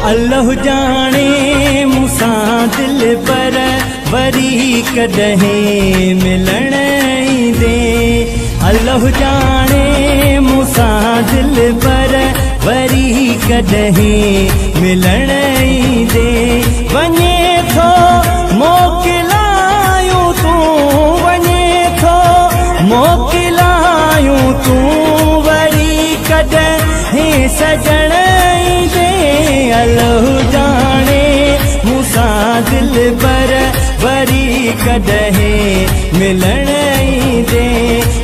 अल्लाह जाने मूंसां दिल पर वरी कॾहिं मिलण ईंदे। अल्लाह जाने मूंसां दिल पर वरी कॾहिं मिलण ईंदे। वञे थो मोकिलायूं तूं, वञे थो मोकिलायूं तूं वरी कॾहिं सजण ईंदे। अल्लाह जाने मूंसां दिल पर वरी कॾहिं मिलण ईंदे।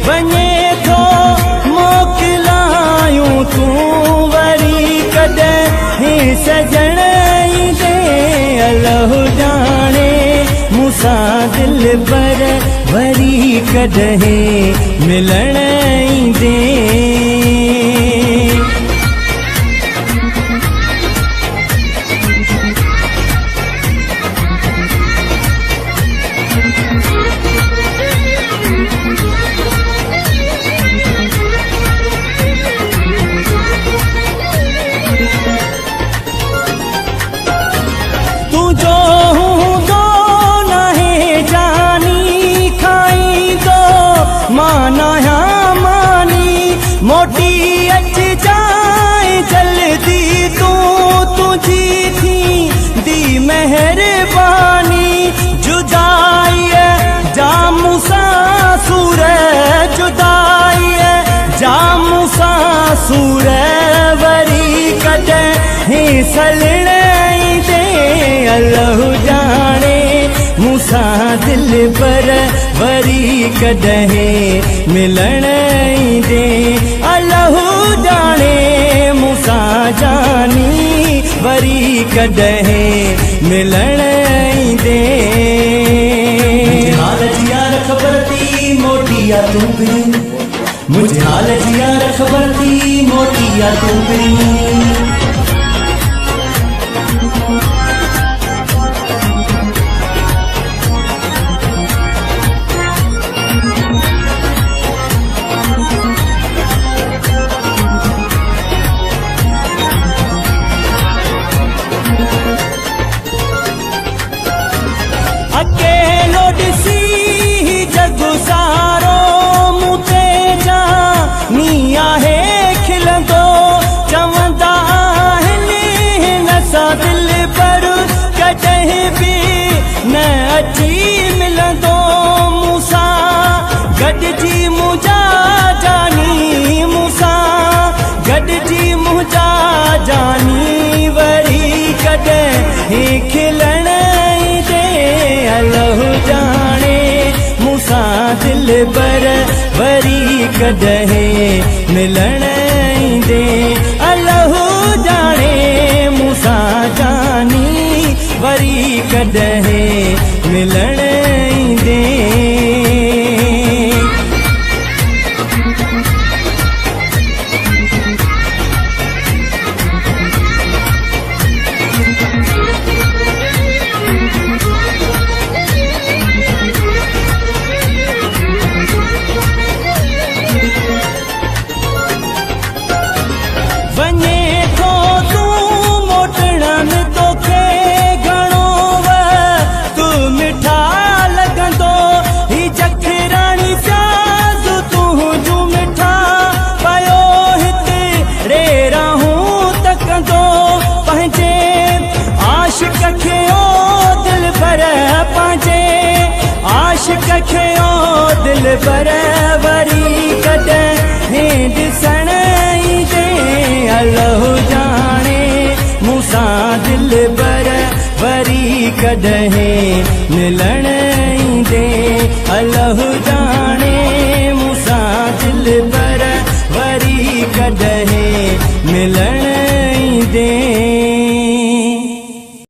वञे थो मोकिलायूं तूं वरी कॾहिं सजण ईंदे। अल्लाह जाने मूंसां दिल पर वरी कॾहिं मिलण ईंदे। मोटी अच जाए जल्दी तूं, तुझी थी दी मेहरबानी। जुदाई जामू सां सूर, जुदाई जामू सां सूर वरी कॾहिं सलण ईंदे। अल्लाह जाने मूंसां दिल पर वरी कॾहिं मिलण ईंदे। अल्लाह जाने मूंसां जानी वरी कॾहिं मिलण ईंदे। हाल जी यार ख़बर थी मोटी आ तूं भी, मुझे हाल जी यार ख़बर थी मोटी आ तूं भी। अकेलो ॾिसी जग सारो मूं ते जानी आहे खिलंदो। चवंदा आहिनि नसां दिल पर कॾहिं बि न अची मिलंदो। मूंसां गॾिजी मुंहिंजा जानी, मूंसां गॾिजी मुंहिंजा जानी वरी कॾहिं खिलण ईंदे। अल्लाह जाने मूंसां दिल पर वरी कॾहिं मिलण ईंदे। अल्लाह जाने मूंसां जानी वरी कॾहिं मिलण ईंदे। वञे थो तूं मोटण तोखे घणो तूं मिठा लॻंदो। ही जखराणी प्याज़ तुंहिंजूं मिठा पयो हिते रे रहूं तकंदो। पंहिंजे आशिक खे ओ दिल भर, पंहिंजे आशिक खे ओ दिल भर वरी कॾहिं ॾिसण ईंदे। अल्लाह जाने मूंसां दिल पर वरी कॾहिं मिलण